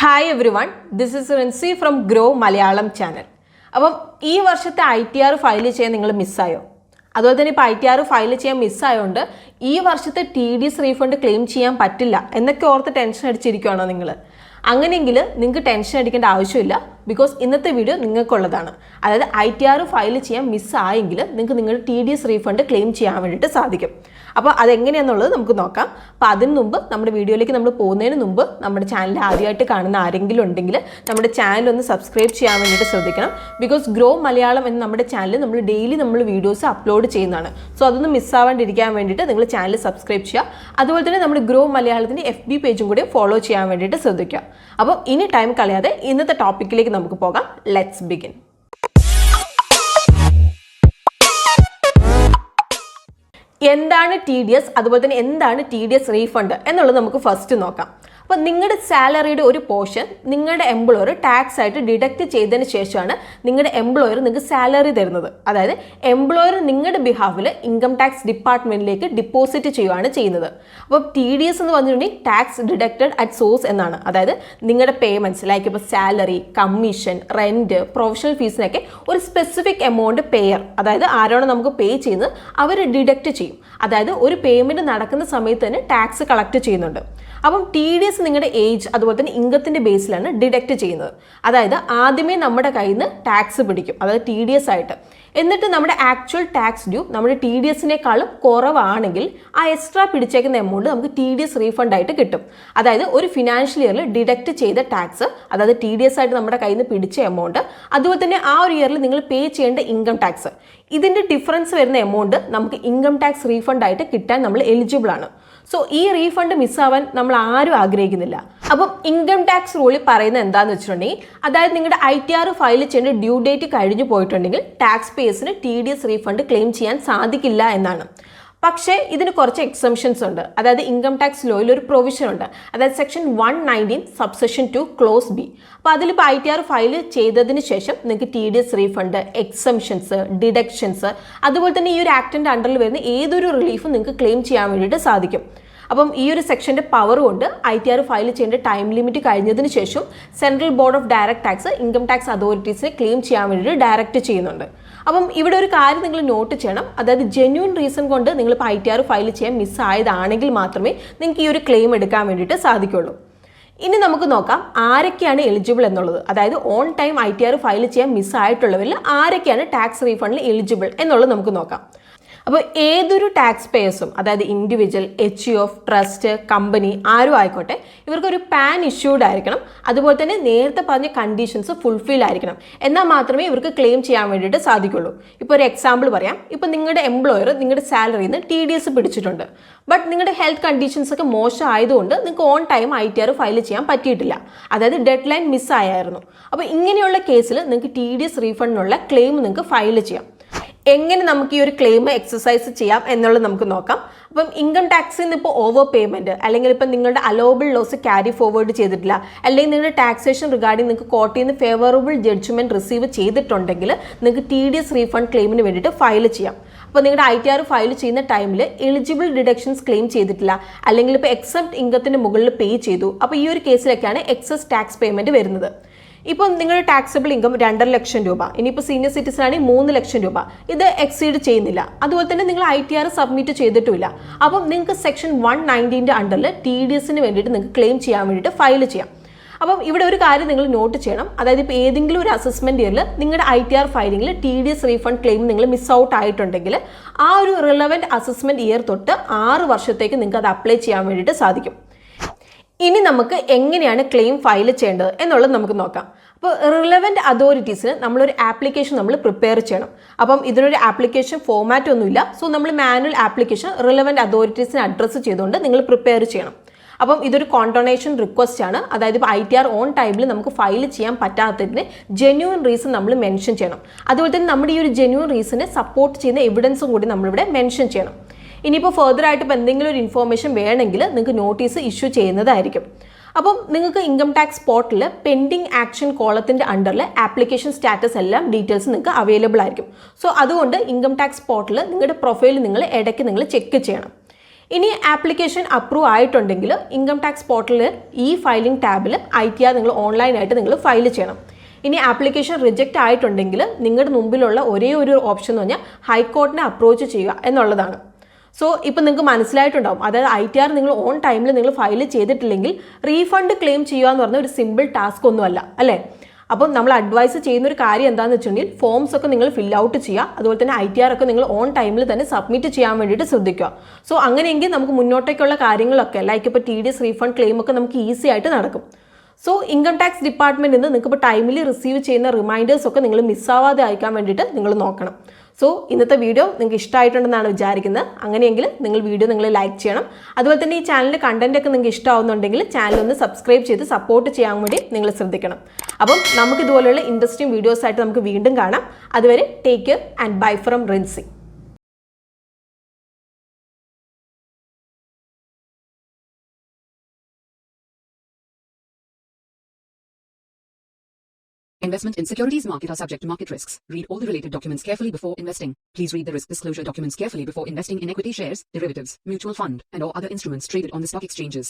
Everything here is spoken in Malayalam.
Hi everyone, this is Rinsi from Groww Malayalam channel. അപ്പം ഈ വർഷത്തെ ITR ഫയൽ ചെയ്യാൻ നിങ്ങൾ മിസ്സായോ? അതുപോലെ തന്നെ ഇപ്പോൾ ITR ഫയൽ ചെയ്യാൻ മിസ്സായതുകൊണ്ട് ഈ വർഷത്തെ TDS റീഫണ്ട് ക്ലെയിം ചെയ്യാൻ പറ്റില്ല എന്നൊക്കെ ഓർത്ത് ടെൻഷൻ അടിച്ചിരിക്കുകയാണോ നിങ്ങൾ? അങ്ങനെയെങ്കിൽ നിങ്ങൾക്ക് ടെൻഷൻ അടിക്കേണ്ട ആവശ്യമില്ല. ബിക്കോസ് ഇന്നത്തെ വീഡിയോ നിങ്ങൾക്കുള്ളതാണ്. അതായത് ITR ഫയൽ ചെയ്യാൻ മിസ്സായെങ്കിൽ നിങ്ങൾക്ക് നിങ്ങളുടെ TDS റീഫണ്ട് ക്ലെയിം ചെയ്യാൻ വേണ്ടിയിട്ട് സാധിക്കും. അപ്പോൾ അതെങ്ങനെയാണെന്നുള്ളത് നമുക്ക് നോക്കാം. അപ്പോൾ അതിന് മുമ്പ് നമ്മുടെ വീഡിയോയിലേക്ക് നമ്മൾ പോകുന്നതിന് മുമ്പ് നമ്മുടെ ചാനൽ ആദ്യമായിട്ട് കാണുന്ന ആരെങ്കിലും ഉണ്ടെങ്കിൽ നമ്മുടെ ചാനൽ ഒന്ന് സബ്സ്ക്രൈബ് ചെയ്യാൻ വേണ്ടിയിട്ട് ശ്രദ്ധിക്കണം. ബിക്കോസ് ഗ്രോ മലയാളം എന്ന നമ്മുടെ ചാനൽ നമ്മൾ ഡെയിലി നമ്മൾ വീഡിയോസ് അപ്ലോഡ് ചെയ്യുന്നതാണ്. സോ അതൊന്നും മിസ്സാവാണ്ടിരിക്കാൻ വേണ്ടിയിട്ട് നിങ്ങൾ ചാനൽ സബ്സ്ക്രൈബ് ചെയ്യുക. അതുപോലെ തന്നെ നമ്മുടെ ഗ്രോ മലയാളത്തിൻ്റെ FB പേജും കൂടി ഫോളോ ചെയ്യാൻ വേണ്ടിയിട്ട് ശ്രദ്ധിക്കുക. അപ്പോൾ ഇനി ടൈം കളയാതെ ഇന്നത്തെ ടോപ്പിക്കിലേക്ക് നമുക്ക് പോകാം. Let's begin. എന്താണ് TDS, അതുപോലെ തന്നെ എന്താണ് TDS റീഫണ്ട് എന്നുള്ളത് നമുക്ക് ഫസ്റ്റ് നോക്കാം. അപ്പോൾ നിങ്ങളുടെ സാലറിയുടെ ഒരു പോർഷൻ നിങ്ങളുടെ എംപ്ലോയർ ടാക്സ് ആയിട്ട് ഡിഡക്റ്റ് ചെയ്തതിന് ശേഷമാണ് നിങ്ങളുടെ എംപ്ലോയർ നിങ്ങൾക്ക് സാലറി തരുന്നത്. അതായത് എംപ്ലോയർ നിങ്ങളുടെ ബിഹാഫിൽ ഇൻകം ടാക്സ് ഡിപ്പാർട്ട്മെന്റിലേക്ക് ഡിപ്പോസിറ്റ് ചെയ്യുകയാണ് ചെയ്യുന്നത്. അപ്പോൾ TDS എന്ന് പറഞ്ഞിട്ടുണ്ടെങ്കിൽ ടാക്സ് ഡിഡക്റ്റഡ് അറ്റ് സോഴ്സ് എന്നാണ്. അതായത് നിങ്ങളുടെ പേയ്മെന്റ്സ് ലൈക്ക് ഇപ്പോൾ സാലറി, കമ്മീഷൻ, റെന്റ്, പ്രൊഫഷണൽ ഫീസിനൊക്കെ ഒരു സ്പെസിഫിക് എമൗണ്ട് പേയർ, അതായത് ആരാണോ നമുക്ക് പേ ചെയ്യുന്നത് അവർ ഡിഡക്റ്റ് ചെയ്യും. അതായത് ഒരു പേയ്മെന്റ് നടക്കുന്ന സമയത്ത് തന്നെ ടാക്സ് കളക്ട് ചെയ്യുന്നുണ്ട്. അപ്പം TDS നിങ്ങളുടെ ഏജ് അതുപോലെ തന്നെ ഇൻകത്തിൻ്റെ ബേസിലാണ് ഡിഡക്റ്റ് ചെയ്യുന്നത്. അതായത് ആദ്യമേ നമ്മുടെ കയ്യിൽ നിന്ന് ടാക്സ് പിടിക്കും, അതായത് TDS ആയിട്ട്. എന്നിട്ട് നമ്മുടെ ആക്ച്വൽ ടാക്സ് ഡ്യൂ നമ്മുടെ TDSനേക്കാളും കുറവാണെങ്കിൽ ആ എക്സ്ട്രാ പിടിച്ചേക്കുന്ന എമൗണ്ട് നമുക്ക് TDS റീഫണ്ട് ആയിട്ട് കിട്ടും. അതായത് ഒരു ഫിനാൻഷ്യൽ ഇയറിൽ ഡിഡക്റ്റ് ചെയ്ത ടാക്സ്, അതായത് TDS ആയിട്ട് നമ്മുടെ കയ്യിൽ നിന്ന് പിടിച്ച എമൗണ്ട്, അതുപോലെ തന്നെ ആ ഒരു ഇയറിൽ നിങ്ങൾ പേ ചെയ്യേണ്ട ഇൻകം ടാക്സ്, ഇതിൻ്റെ ഡിഫറൻസ് വരുന്ന എമൗണ്ട് നമുക്ക് ഇൻകം ടാക്സ് റീഫണ്ട് ആയിട്ട് കിട്ടാൻ നമ്മൾ എലിജിബിൾ ആണ്. സോ ഈ റീഫണ്ട് മിസ്സാവാൻ നമ്മൾ ആരും ആഗ്രഹിക്കുന്നില്ല. അപ്പം ഇൻകം ടാക്സ് റൂളിൽ പറയുന്നത് എന്താണെന്ന് വെച്ചിട്ടുണ്ടെങ്കിൽ, അതായത് നിങ്ങളുടെ ITR ഫയൽ ചെയ്യേണ്ട ഡ്യൂ ഡേറ്റ് കഴിഞ്ഞു പോയിട്ടുണ്ടെങ്കിൽ ടാക്സ് പേയേഴ്സിന് TDS റീഫണ്ട് ക്ലെയിം ചെയ്യാൻ സാധിക്കില്ല എന്നാണ്. പക്ഷേ ഇതിന് കുറച്ച് എക്സംഷൻസ് ഉണ്ട്. അതായത് ഇൻകം ടാക്സ് ലോയിൽ ഒരു പ്രൊവിഷൻ ഉണ്ട്, അതായത് സെക്ഷൻ 119 സബ്സെക്ഷൻ 2 ക്ലോസ് B. അപ്പോൾ അതിലിപ്പോൾ ITR ഫയൽ ചെയ്തതിന് ശേഷം നിങ്ങൾക്ക് TDS റീഫണ്ട്, എക്സംഷൻസ്, ഡിഡക്ഷൻസ്, അതുപോലെ തന്നെ ഈ ഒരു ആക്ടിൻ്റെ അണ്ടറിൽ വരുന്ന ഏതൊരു റിലീഫും നിങ്ങൾക്ക് ക്ലെയിം ചെയ്യാൻ വേണ്ടിയിട്ട് സാധിക്കും. അപ്പം ഈ ഒരു സെക്ഷൻ്റെ പവർ കൊണ്ട് ITR ഫയൽ ചെയ്യേണ്ട ടൈം ലിമിറ്റ് കഴിഞ്ഞതിന് ശേഷം central board of direct tax income tax അതോറിറ്റീസിനെ ക്ലെയിം ചെയ്യാൻ വേണ്ടിയിട്ട് ഡയറക്റ്റ് ചെയ്യുന്നുണ്ട്. അപ്പം ഇവിടെ ഒരു കാര്യം നിങ്ങൾ നോട്ട് ചെയ്യണം. അതായത് ജെന്യൂൻ റീസൺ കൊണ്ട് നിങ്ങളിപ്പോൾ ITR ഫയൽ ചെയ്യാൻ മിസ്സായതാണെങ്കിൽ മാത്രമേ നിങ്ങൾക്ക് ഈ ഒരു ക്ലെയിം എടുക്കാൻ വേണ്ടിയിട്ട് സാധിക്കുള്ളൂ. ഇനി നമുക്ക് നോക്കാം ആരൊക്കെയാണ് എലിജിബിൾ എന്നുള്ളത്. അതായത് ഓൺ ടൈം ITR ഫയൽ ചെയ്യാൻ മിസ്സായിട്ടുള്ളവരിൽ ആരൊക്കെയാണ് ടാക്സ് റീഫണ്ടിൽ എലിജിബിൾ എന്നുള്ളത് നമുക്ക് നോക്കാം. അപ്പോൾ ഏതൊരു ടാക്സ് പേയേഴ്സും, അതായത് ഇൻഡിവിജ്വൽ, HUF, ട്രസ്റ്റ്, കമ്പനി ആരും ആയിക്കോട്ടെ, ഇവർക്കൊരു പാൻ ഇഷ്യൂഡ് ആയിരിക്കണം. അതുപോലെ തന്നെ നേരത്തെ പറഞ്ഞ കണ്ടീഷൻസ് ഫുൾഫിൽ ആയിരിക്കണം. എന്നാൽ മാത്രമേ ഇവർക്ക് ക്ലെയിം ചെയ്യാൻ വേണ്ടിയിട്ട് സാധിക്കുള്ളൂ. ഇപ്പോൾ ഒരു എക്സാമ്പിൾ പറയാം. ഇപ്പോൾ നിങ്ങളുടെ എംപ്ലോയർ നിങ്ങളുടെ സാലറിയിൽ നിന്ന് TDS പിടിച്ചിട്ടുണ്ട്. ബട്ട് നിങ്ങളുടെ ഹെൽത്ത് കണ്ടീഷൻസ് ഒക്കെ മോശം ആയതുകൊണ്ട് നിങ്ങൾക്ക് ഓൺ ടൈം ITR ഫയൽ ചെയ്യാൻ പറ്റിയിട്ടില്ല. അതായത് ഡെഡ് ലൈൻ മിസ്സായിരുന്നു. അപ്പോൾ ഇങ്ങനെയുള്ള കേസിൽ നിങ്ങൾക്ക് TDS റീഫണ്ടിനുള്ള ക്ലെയിം നിങ്ങൾക്ക് ഫയൽ ചെയ്യാം. എങ്ങനെ നമുക്ക് ഈ ഒരു ക്ലെയിം എക്സസൈസ് ചെയ്യാം എന്നുള്ളത് നമുക്ക് നോക്കാം. അപ്പം ഇൻകം ടാക്സിൽ നിന്ന് ഇപ്പോൾ ഓവർ പേയ്മെൻറ്റ്, അല്ലെങ്കിൽ ഇപ്പം നിങ്ങളുടെ അലോബിൾ ലോസ് ക്യാരി ഫോർവേഡ് ചെയ്തിട്ടില്ല, അല്ലെങ്കിൽ നിങ്ങളുടെ ടാക്സേഷൻ റിഗാർഡിംഗ് നിങ്ങൾക്ക് കോർട്ടിൽ നിന്ന് ഫേവറബിൾ ജഡ്ജ്മെൻറ്റ് റിസീവ് ചെയ്തിട്ടുണ്ടെങ്കിൽ നിങ്ങൾക്ക് TDS റീഫണ്ട് ക്ലെയിമിന് വേണ്ടിയിട്ട് ഫയൽ ചെയ്യാം. അപ്പോൾ നിങ്ങളുടെ ITR ഫയൽ ചെയ്യുന്ന ടൈമിൽ എലിജിബിൾ ഡിഡക്ഷൻസ് ക്ലെയിം ചെയ്തിട്ടില്ല, അല്ലെങ്കിൽ ഇപ്പോൾ എക്സെപ്റ്റ് ഇൻകത്തിൻ്റെ മുകളിൽ പേ ചെയ്തു. അപ്പോൾ ഈ ഒരു കേസിലൊക്കെയാണ് എക്സസ് ടാക്സ് പേയ്മെൻറ്റ് വരുന്നത്. ഇപ്പം നിങ്ങളുടെ ടാക്സബിൾ ഇൻകം 2.5 ലക്ഷം രൂപ, ഇനിയിപ്പോൾ സീനിയർ സിറ്റിസൺ ആണെങ്കിൽ 3 ലക്ഷം രൂപ, ഇത് എക്സീഡ് ചെയ്യുന്നില്ല. അതുപോലെ തന്നെ നിങ്ങൾ ITR സബ്മിറ്റ് ചെയ്തിട്ടുമില്ല. അപ്പം നിങ്ങൾക്ക് സെക്ഷൻ 119 അണ്ടറിൽ TDSന് വേണ്ടിയിട്ട് നിങ്ങൾക്ക് ക്ലെയിം ചെയ്യാൻ വേണ്ടിയിട്ട് ഫയൽ ചെയ്യാം. അപ്പം ഇവിടെ ഒരു കാര്യം നിങ്ങൾ നോട്ട് ചെയ്യണം. അതായത് ഇപ്പോൾ ഏതെങ്കിലും ഒരു അസസ്മെൻറ്റ് ഇയറിൽ നിങ്ങളുടെ ITR ഫയലിംഗിൽ TDS റീഫണ്ട് ക്ലെയിം നിങ്ങൾ മിസ് ഔട്ട് ആയിട്ടുണ്ടെങ്കിൽ ആ ഒരു റിലവൻറ്റ് അസസ്മെൻറ്റ് ഇയർ തൊട്ട് 6 വർഷത്തേക്ക് നിങ്ങൾക്ക് അത് അപ്ലൈ ചെയ്യാൻ വേണ്ടിയിട്ട് സാധിക്കും. ഇനി നമുക്ക് എങ്ങനെയാണ് ക്ലെയിം ഫയൽ ചെയ്യേണ്ടത് എന്നുള്ളത് നമുക്ക് നോക്കാം. അപ്പോൾ റിലവൻറ്റ് അതോറിറ്റീസിന് നമ്മളൊരു ആപ്ലിക്കേഷൻ നമ്മൾ പ്രിപ്പയർ ചെയ്യണം. അപ്പം ഇതിനൊരു ആപ്ലിക്കേഷൻ ഫോമാറ്റ് ഒന്നുമില്ല. സോ നമ്മൾ മാനുവൽ ആപ്ലിക്കേഷൻ റിലവൻറ്റ് അതോറിറ്റീസിനെ അഡ്രസ്സ് ചെയ്തുകൊണ്ട് നിങ്ങൾ പ്രിപ്പയർ ചെയ്യണം. അപ്പം ഇതൊരു കോൺഡൊണേഷൻ റിക്വസ്റ്റ് ആണ്. അതായത് ഇപ്പോൾ ITR ഓൺ ടൈമിൽ നമുക്ക് ഫയൽ ചെയ്യാൻ പറ്റാത്തതിന് ജെന്യൂൻ റീസൺ നമ്മൾ മെൻഷൻ ചെയ്യണം. അതുപോലെ തന്നെ നമ്മുടെ ഈ ഒരു ജെന്യൂൻ റീസനെ സപ്പോർട്ട് ചെയ്യുന്ന എവിഡൻസും കൂടി നമ്മളിവിടെ മെൻഷൻ ചെയ്യണം. ഇനിയിപ്പോൾ ഫർദർ ആയിട്ട് ഇപ്പോൾ എന്തെങ്കിലും ഒരു ഇൻഫോർമേഷൻ വേണമെങ്കിൽ നിങ്ങൾക്ക് നോട്ടീസ് ഇഷ്യൂ ചെയ്യുന്നതായിരിക്കും. അപ്പം നിങ്ങൾക്ക് ഇൻകം ടാക്സ് പോർട്ടലിൽ പെൻഡിങ് ആക്ഷൻ കോളത്തിൻ്റെ അണ്ടറിൽ ആപ്ലിക്കേഷൻ സ്റ്റാറ്റസ് എല്ലാം ഡീറ്റെയിൽസ് നിങ്ങൾക്ക് അവൈലബിൾ ആയിരിക്കും. സോ അതുകൊണ്ട് ഇൻകം ടാക്സ് പോർട്ടലിൽ നിങ്ങളുടെ പ്രൊഫൈൽ നിങ്ങൾ ഇടയ്ക്ക് നിങ്ങൾ ചെക്ക് ചെയ്യണം. ഇനി ആപ്ലിക്കേഷൻ അപ്രൂവ് ആയിട്ടുണ്ടെങ്കിൽ ഇൻകം ടാക്സ് പോർട്ടലിൽ ഈ ഫയലിംഗ് ടാബിൽ ITR നിങ്ങൾ ഓൺലൈനായിട്ട് നിങ്ങൾ ഫയൽ ചെയ്യണം. ഇനി ആപ്ലിക്കേഷൻ റിജക്റ്റ് ആയിട്ടുണ്ടെങ്കിൽ നിങ്ങളുടെ മുമ്പിലുള്ള ഒരേ ഒരു ഓപ്ഷൻ എന്ന് പറഞ്ഞാൽ ഹൈക്കോർട്ടിനെ അപ്രോച്ച് ചെയ്യുക എന്നുള്ളതാണ്. സോ ഇപ്പം നിങ്ങൾക്ക് മനസ്സിലായിട്ടുണ്ടാവും, അതായത് ITR നിങ്ങൾ ഓൺ ടൈമിൽ നിങ്ങൾ ഫയൽ ചെയ്തിട്ടില്ലെങ്കിൽ റീഫണ്ട് ക്ലെയിം ചെയ്യുക എന്ന് പറഞ്ഞ ഒരു സിമ്പിൾ ടാസ്ക് ഒന്നുമല്ല അല്ലേ. അപ്പം നമ്മൾ അഡ്വൈസ് ചെയ്യുന്ന ഒരു കാര്യം എന്താണെന്ന് വെച്ചിട്ടുണ്ടെങ്കിൽ ഫോംസ് ഒക്കെ നിങ്ങൾ ഫിൽ ഔട്ട് ചെയ്യുക, അതുപോലെ തന്നെ ITR ഒക്കെ നിങ്ങൾ ഓൺ ടൈമിൽ തന്നെ സബ്മിറ്റ് ചെയ്യാൻ വേണ്ടിയിട്ട് ശ്രദ്ധിക്കുക. സോ അങ്ങനെയെങ്കിൽ നമുക്ക് മുന്നോട്ടേക്കുള്ള കാര്യങ്ങളൊക്കെ ലൈക്ക് ഇപ്പോൾ TDS റീഫണ്ട് ക്ലെയിം ഒക്കെ നമുക്ക് ഈസി ആയിട്ട് നടക്കും. സോ ഇൻകം ടാക്സ് ഡിപ്പാർട്ട്മെന്റിൽ നിന്ന് നിങ്ങൾക്ക് ഇപ്പോൾ ടൈമിൽ റിസീവ് ചെയ്യുന്ന റിമൈൻഡേഴ്സ് ഒക്കെ നിങ്ങൾ മിസ്സാവാതെ അയക്കാൻ വേണ്ടിയിട്ട് നിങ്ങൾ നോക്കണം. സോ ഇന്നത്തെ വീഡിയോ നിങ്ങൾക്ക് ഇഷ്ടമായിട്ടുണ്ടെന്നാണ് വിചാരിക്കുന്നത്. അങ്ങനെയെങ്കിൽ നിങ്ങൾ ലൈക്ക് ചെയ്യണം. അതുപോലെ തന്നെ ഈ ചാനലിൻ്റെ കണ്ടന്റ് ഒക്കെ നിങ്ങൾക്ക് ഇഷ്ടമാവുന്നുണ്ടെങ്കിൽ ചാനൽ ഒന്ന് സബ്സ്ക്രൈബ് ചെയ്ത് സപ്പോർട്ട് ചെയ്യാൻ വേണ്ടി നിങ്ങൾ ശ്രദ്ധിക്കണം. അപ്പം നമുക്ക് ഇതുപോലെയുള്ള ഇൻട്രസ്റ്റിംഗ് വീഡിയോസ് ആയിട്ട് നമുക്ക് വീണ്ടും കാണാം. അതുവരെ take care and bye from Rincy. Investment in securities market are subject to market risks. Read all the related documents carefully before investing. Please read the risk disclosure documents carefully before investing in equity shares, derivatives, mutual fund, and or other instruments traded on the stock exchanges.